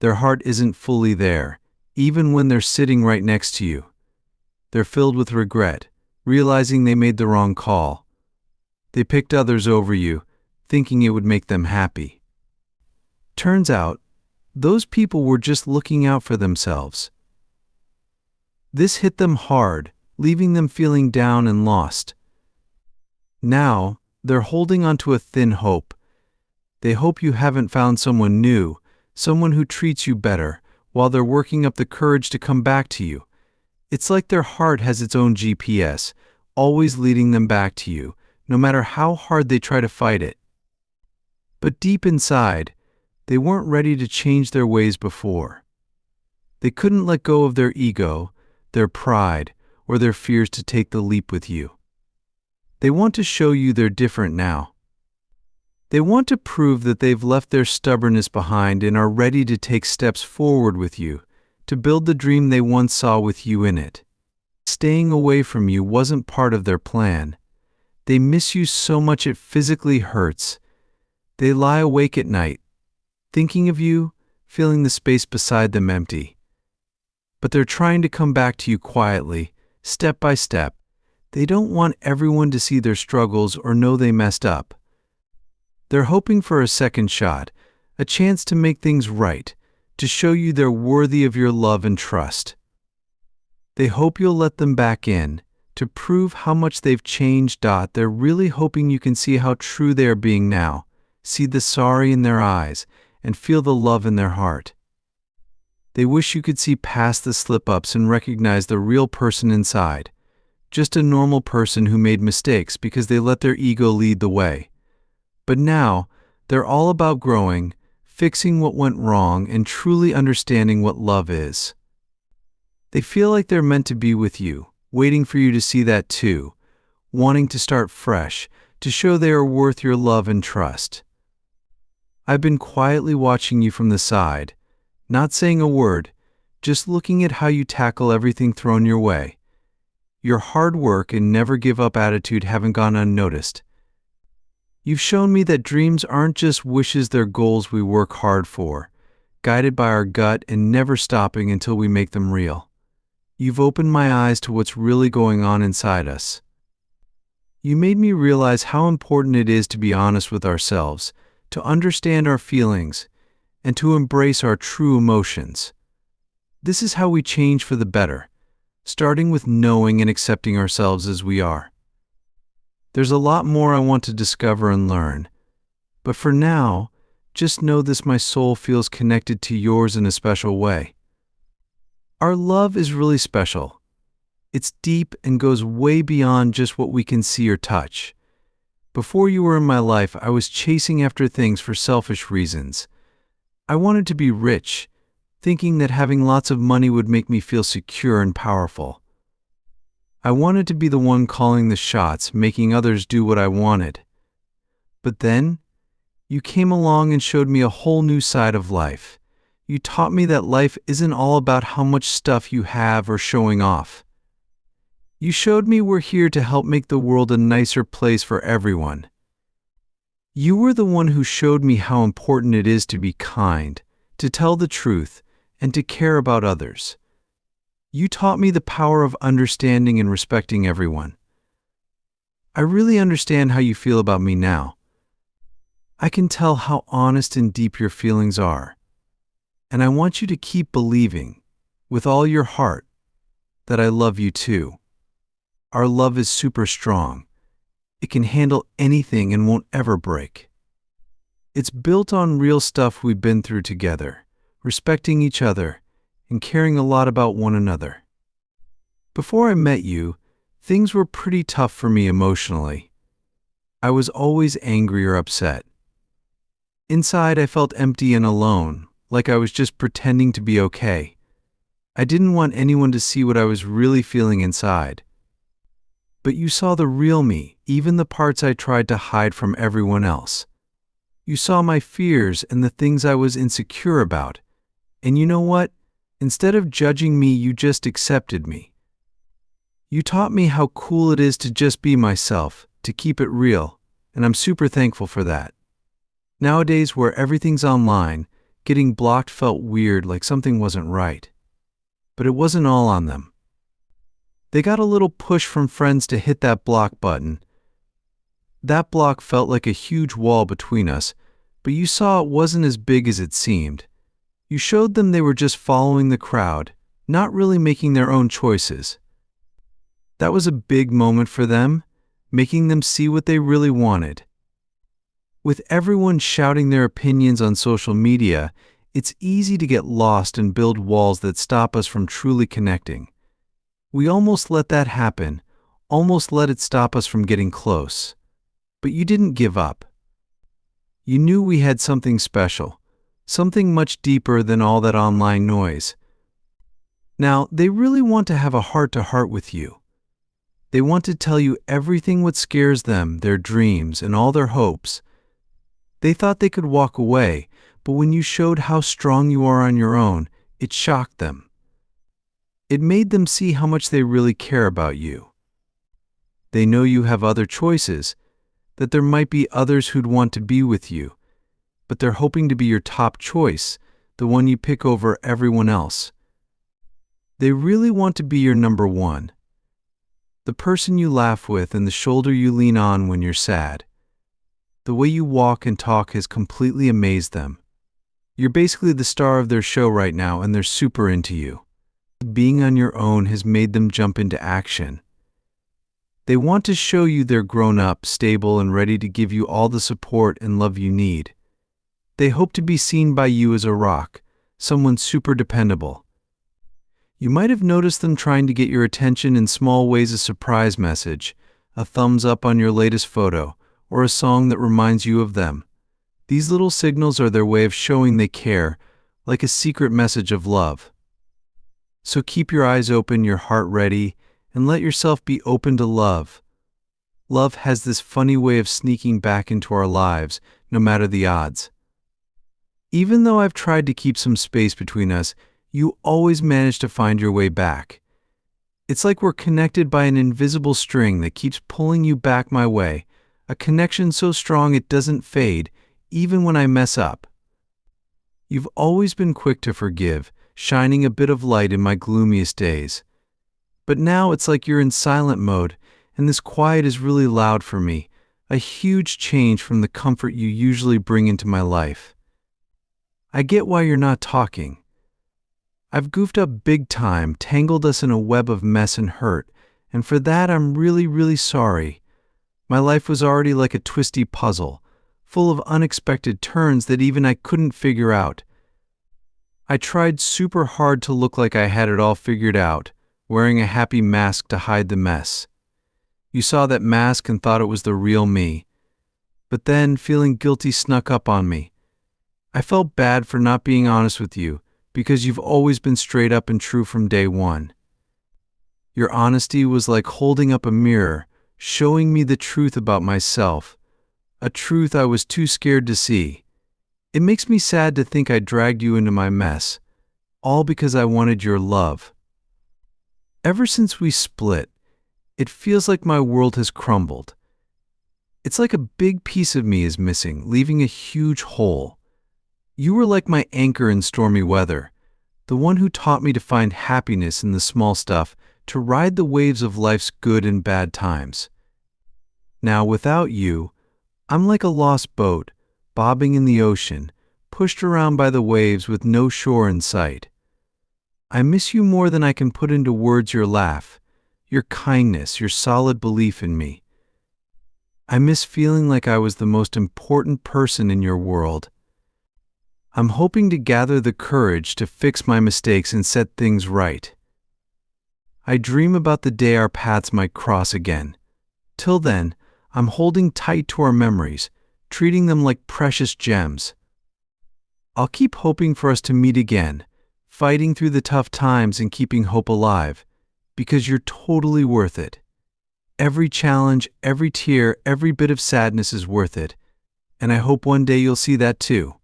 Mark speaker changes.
Speaker 1: Their heart isn't fully there, even when they're sitting right next to you. They're filled with regret, realizing they made the wrong call. They picked others over you, thinking it would make them happy. Turns out, those people were just looking out for themselves. This hit them hard, leaving them feeling down and lost. Now, they're holding onto a thin hope. They hope you haven't found someone new, someone who treats you better, while they're working up the courage to come back to you. It's like their heart has its own GPS, always leading them back to you, no matter how hard they try to fight it. But deep inside, they weren't ready to change their ways before. They couldn't let go of their ego, their pride, or their fears to take the leap with you. They want to show you they're different now. They want to prove that they've left their stubbornness behind and are ready to take steps forward with you, to build the dream they once saw with you in it. Staying away from you wasn't part of their plan. They miss you so much it physically hurts. They lie awake at night, thinking of you, feeling the space beside them empty. But they're trying to come back to you quietly, step by step. They don't want everyone to see their struggles or know they messed up. They're hoping for a second shot, a chance to make things right, to show you they're worthy of your love and trust. They hope you'll let them back in, to prove how much they've changed. They're really hoping you can see how true they are being now, see the sorry in their eyes, and feel the love in their heart. They wish you could see past the slip-ups and recognize the real person inside, just a normal person who made mistakes because they let their ego lead the way. But now, they're all about growing, fixing what went wrong, and truly understanding what love is. They feel like they're meant to be with you, waiting for you to see that too, wanting to start fresh, to show they are worth your love and trust. I've been quietly watching you from the side, not saying a word, just looking at how you tackle everything thrown your way. Your hard work and never give up attitude haven't gone unnoticed. You've shown me that dreams aren't just wishes, they're goals we work hard for, guided by our gut and never stopping until we make them real. You've opened my eyes to what's really going on inside us. You made me realize how important it is to be honest with ourselves, to understand our feelings, and to embrace our true emotions. This is how we change for the better, starting with knowing and accepting ourselves as we are. There's a lot more I want to discover and learn, but for now, just know this: my soul feels connected to yours in a special way. Our love is really special. It's deep and goes way beyond just what we can see or touch. Before you were in my life, I was chasing after things for selfish reasons. I wanted to be rich, thinking that having lots of money would make me feel secure and powerful. I wanted to be the one calling the shots, making others do what I wanted. But then, you came along and showed me a whole new side of life. You taught me that life isn't all about how much stuff you have or showing off. You showed me we're here to help make the world a nicer place for everyone. You were the one who showed me how important it is to be kind, to tell the truth, and to care about others. You taught me the power of understanding and respecting everyone. I really understand how you feel about me now. I can tell how honest and deep your feelings are. And I want you to keep believing, with all your heart, that I love you too. Our love is super strong. It can handle anything and won't ever break. It's built on real stuff we've been through together, respecting each other, and caring a lot about one another. Before I met you, things were pretty tough for me emotionally. I was always angry or upset. Inside, I felt empty and alone, like I was just pretending to be okay. I didn't want anyone to see what I was really feeling inside. But you saw the real me, even the parts I tried to hide from everyone else. You saw my fears and the things I was insecure about. And you know what? Instead of judging me, you just accepted me. You taught me how cool it is to just be myself, to keep it real, and I'm super thankful for that. Nowadays, where everything's online, Getting blocked felt weird, like something wasn't right. But it wasn't all on them. They got a little push from friends to hit that block button. That block felt like a huge wall between us, but you saw it wasn't as big as it seemed. You showed them they were just following the crowd, not really making their own choices. That was a big moment for them, making them see what they really wanted. With everyone shouting their opinions on social media, it's easy to get lost and build walls that stop us from truly connecting. We almost let that happen, almost let it stop us from getting close. But you didn't give up. You knew we had something special, something much deeper than all that online noise. Now, they really want to have a heart-to-heart with you. They want to tell you everything what scares them, their dreams, and all their hopes. They thought they could walk away, but when you showed how strong you are on your own, it shocked them. It made them see how much they really care about you. They know you have other choices, that there might be others who'd want to be with you, but they're hoping to be your top choice, the one you pick over everyone else. They really want to be your number one, the person you laugh with and the shoulder you lean on when you're sad. The way you walk and talk has completely amazed them. You're basically the star of their show right now, and they're super into you. Being on your own has made them jump into action. They want to show you they're grown up, stable, and ready to give you all the support and love you need. They hope to be seen by you as a rock, someone super dependable. You might have noticed them trying to get your attention in small ways: a surprise message, a thumbs up on your latest photo, or a song that reminds you of them. These little signals are their way of showing they care, like a secret message of love. So keep your eyes open, your heart ready, and let yourself be open to love. Love has this funny way of sneaking back into our lives, no matter the odds. Even though I've tried to keep some space between us, you always manage to find your way back. It's like we're connected by an invisible string that keeps pulling you back my way, a connection so strong it doesn't fade, even when I mess up. You've always been quick to forgive, shining a bit of light in my gloomiest days. But now it's like you're in silent mode, and this quiet is really loud for me, a huge change from the comfort you usually bring into my life. I get why you're not talking. I've goofed up big time, tangled us in a web of mess and hurt, and for that I'm really, really sorry. My life was already like a twisty puzzle, full of unexpected turns that even I couldn't figure out. I tried super hard to look like I had it all figured out, wearing a happy mask to hide the mess. You saw that mask and thought it was the real me. But then, feeling guilty snuck up on me. I felt bad for not being honest with you, because you've always been straight up and true from day one. Your honesty was like holding up a mirror, showing me the truth about myself, a truth I was too scared to see. It makes me sad to think I dragged you into my mess, all because I wanted your love. Ever since we split, it feels like my world has crumbled. It's like a big piece of me is missing, leaving a huge hole. You were like my anchor in stormy weather, the one who taught me to find happiness in the small stuff, to ride the waves of life's good and bad times. Now, without you, I'm like a lost boat, bobbing in the ocean, pushed around by the waves with no shore in sight. I miss you more than I can put into words: your laugh, your kindness, your solid belief in me. I miss feeling like I was the most important person in your world. I'm hoping to gather the courage to fix my mistakes and set things right. I dream about the day our paths might cross again. Till then, I'm holding tight to our memories, treating them like precious gems. I'll keep hoping for us to meet again, fighting through the tough times and keeping hope alive, because you're totally worth it. Every challenge, every tear, every bit of sadness is worth it, and I hope one day you'll see that too.